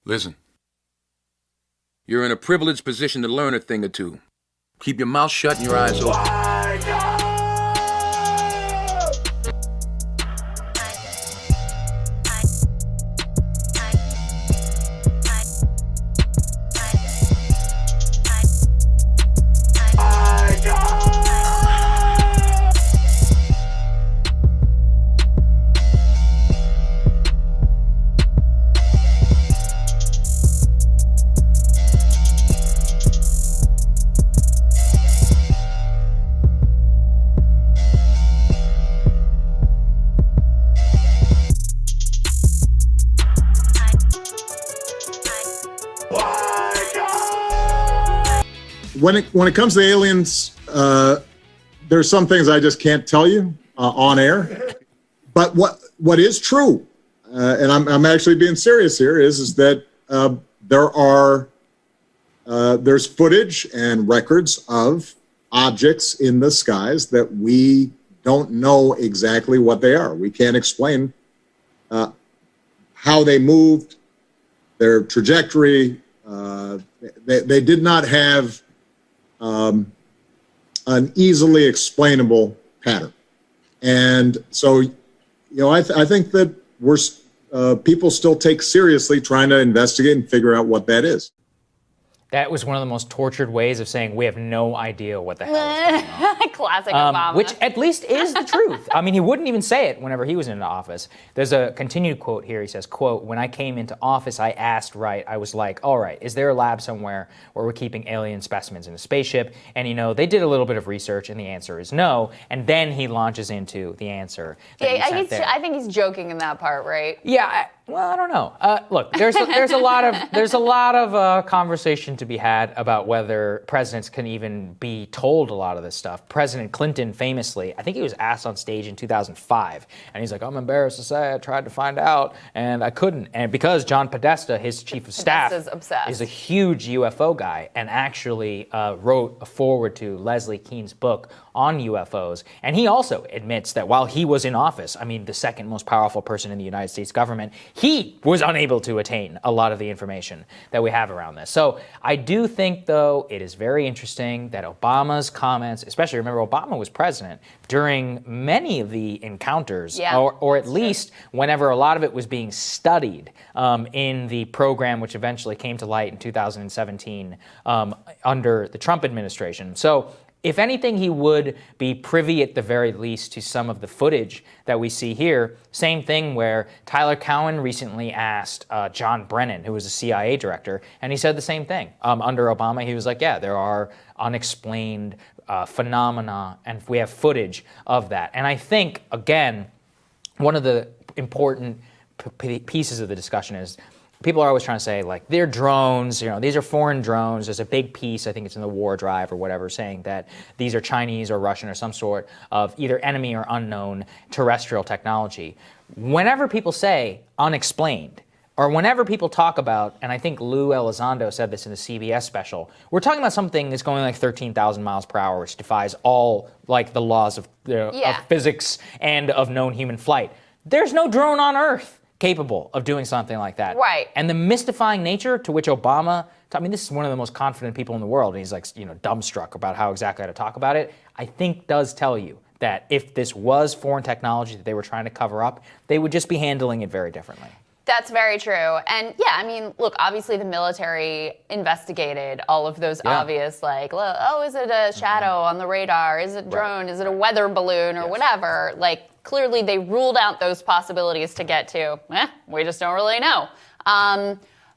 Listen. You're in a privileged position to learn a thing or two. Keep your mouth shut and your eyes open. When it comes to aliens, there's some things I just can't tell you on air. But what is true, and I'm actually being serious here, is that there's footage and records of objects in the skies that we don't know exactly what they are. We can't explain how they moved, their trajectory. They did not have an easily explainable pattern. And so, I think that people still take seriously trying to investigate and figure out what that is. That was one of the most tortured ways of saying we have no idea what the hell is going on. Classic Obama. Which at least is the truth. I mean, he wouldn't even say it whenever he was in office. There's a continued quote here. He says, quote, "When I came into office, I was like, all right, is there a lab somewhere where we're keeping alien specimens in a spaceship?" And, they did a little bit of research, and the answer is no. And then he launches into the answer. I think he's joking in that part, right? Yeah. Well, I don't know. Look, there's a lot of conversation to be had about whether presidents can even be told a lot of this stuff. President Clinton famously, I think he was asked on stage in 2005, and he's like, "I'm embarrassed to say I tried to find out and I couldn't." And because John Podesta, his chief of staff, is a huge UFO guy and actually wrote a foreword to Leslie Kean's book on UFOs, and he also admits that while he was in office, I mean, the second most powerful person in the United States government, he was unable to attain a lot of the information that we have around this. So I do think, though, it is very interesting that Obama's comments, especially, remember, Obama was president during many of the encounters, or at least whenever a lot of it was being studied in the program which eventually came to light in 2017 under the Trump administration. So if anything, he would be privy at the very least to some of the footage that we see here. Same thing where Tyler Cowen recently asked John Brennan, who was a CIA director, and he said the same thing. Under Obama, he was like, yeah, there are unexplained phenomena, and we have footage of that. And I think, again, one of the important pieces of the discussion is people are always trying to say, like, they're drones, these are foreign drones. There's a big piece, I think it's in the War Drive or whatever, saying that these are Chinese or Russian or some sort of either enemy or unknown terrestrial technology. Whenever people say unexplained, or whenever people talk about, and I think Lou Elizondo said this in the CBS special, we're talking about something that's going like 13,000 miles per hour, which defies all, like, the laws of physics and of known human flight. There's no drone on Earth capable of doing something like that. Right. And the mystifying nature to which Obama, I mean, this is one of the most confident people in the world, and he's like, dumbstruck about how exactly how to talk about it, I think does tell you that if this was foreign technology that they were trying to cover up, they would just be handling it very differently. That's very true. And look, obviously the military investigated all of those obvious, like, is it a shadow on the radar? Is it a drone? Right. Is it a weather balloon or whatever? Like, clearly they ruled out those possibilities to get to, we just don't really know.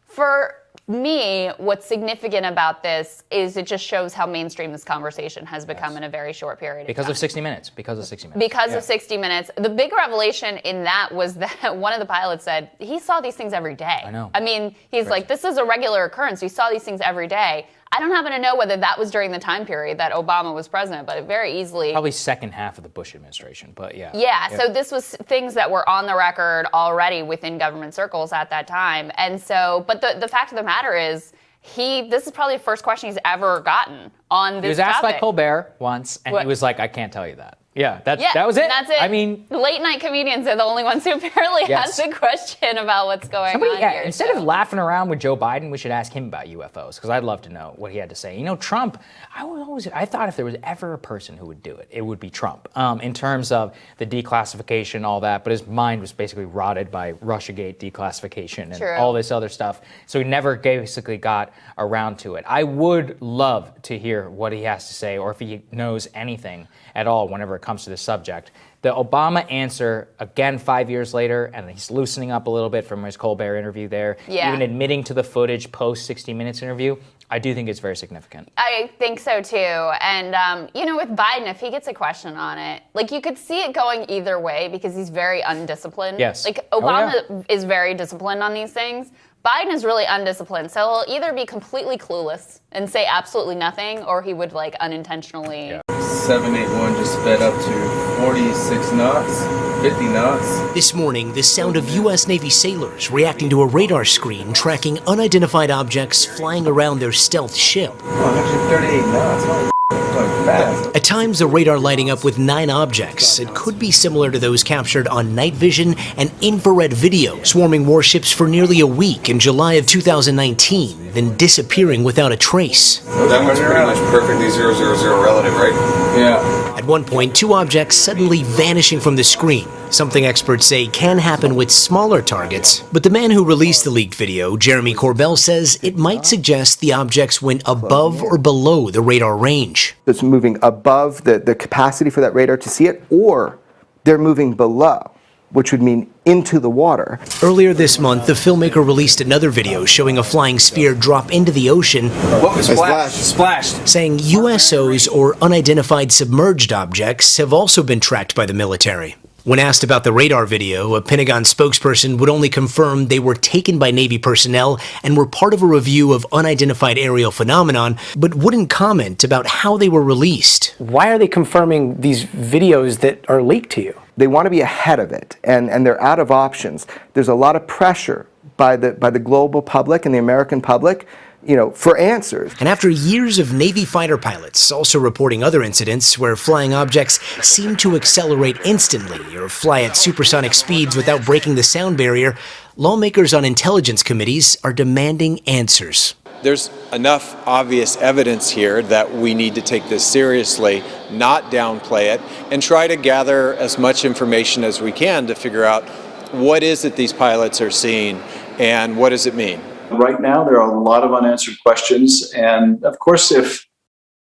For me, what's significant about this is it just shows how mainstream this conversation has become in a very short period of time. Because of 60 Minutes. Because of 60 Minutes. The big revelation in that was that one of the pilots said he saw these things every day. I know. I mean, he's like, this is a regular occurrence. We saw these things every day. I don't happen to know whether that was during the time period that Obama was president, but it very easily... Probably second half of the Bush administration, but yeah. Yeah, so this was things that were on the record already within government circles at that time. And so, but the fact of the matter is, this is probably the first question he's ever gotten on this topic. He was asked by Colbert once, and he was like, I can't tell you that. Yeah, that was it. That's it. I mean, late night comedians are the only ones who apparently ask the question about what's going on here. Instead of laughing around with Joe Biden, we should ask him about UFOs, because I'd love to know what he had to say. You know, Trump, I thought if there was ever a person who would do it, it would be Trump, in terms of the declassification, all that, but his mind was basically rotted by Russiagate declassification and all this other stuff, so he never basically got around to it. I would love to hear what he has to say, or if he knows anything at all whenever it comes to this subject. The Obama answer, again 5 years later, and he's loosening up a little bit from his Colbert interview there, even admitting to the footage post 60 Minutes interview, I do think it's very significant. I think so too. And, you know, with Biden, if he gets a question on it, like, you could see it going either way because he's very undisciplined. Yes. Like, Obama is very disciplined on these things. Biden is really undisciplined, so he'll either be completely clueless and say absolutely nothing, or he would, like, unintentionally... 781 just sped up to 46 knots, 50 knots. This morning, the sound of U.S. Navy sailors reacting to a radar screen tracking unidentified objects flying around their stealth ship. Oh, 138 knots. Holy fast. At times, the radar lighting up with 9 objects. It could be similar to those captured on night vision and infrared video, swarming warships for nearly a week in July of 2019, then disappearing without a trace. So that one's pretty much perfectly 000 relative, right? Yeah. At one point, 2 objects suddenly vanishing from the screen, something experts say can happen with smaller targets. But the man who released the leaked video, Jeremy Corbell, says it might suggest the objects went above or below the radar range. It's moving above the capacity for that radar to see it, or they're moving below, which would mean into the water. Earlier this month, the filmmaker released another video showing a flying sphere drop into the ocean. What was splashed? Saying USOs, or unidentified submerged objects, have also been tracked by the military. When asked about the radar video, a Pentagon spokesperson would only confirm they were taken by Navy personnel and were part of a review of unidentified aerial phenomenon, but wouldn't comment about how they were released. Why are they confirming these videos that are leaked to you? They want to be ahead of it, and they're out of options. There's a lot of pressure by the global public and the American public, you know, for answers. And after years of Navy fighter pilots also reporting other incidents where flying objects seem to accelerate instantly or fly at supersonic speeds without breaking the sound barrier, lawmakers on intelligence committees are demanding answers. There's enough obvious evidence here that we need to take this seriously, not downplay it, and try to gather as much information as we can to figure out what is it these pilots are seeing and what does it mean. Right now, there are a lot of unanswered questions. And of course, if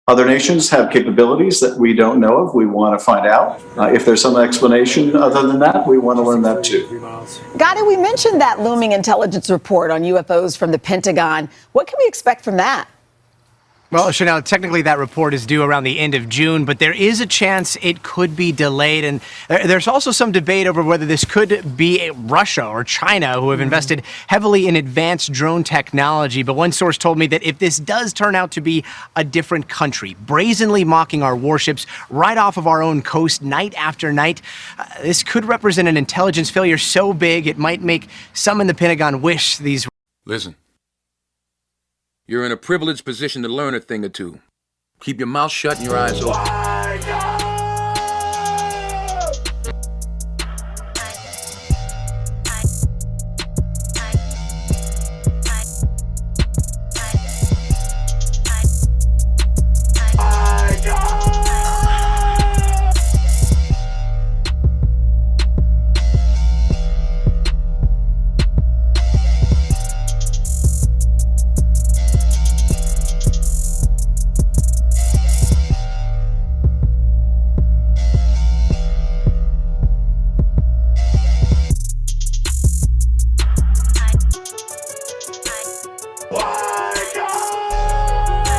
other nations have capabilities that we don't know of, we want to find out. If there's some explanation other than that, we want to learn that too. Gotti, we mentioned that looming intelligence report on UFOs from the Pentagon. What can we expect from that? Well, Chanel, technically that report is due around the end of June, but there is a chance it could be delayed. And there's also some debate over whether this could be Russia or China who have invested heavily in advanced drone technology. But one source told me that if this does turn out to be a different country, brazenly mocking our warships right off of our own coast night after night, this could represent an intelligence failure so big it might make some in the Pentagon wish these... Listen. You're in a privileged position to learn a thing or two. Keep your mouth shut and your eyes open.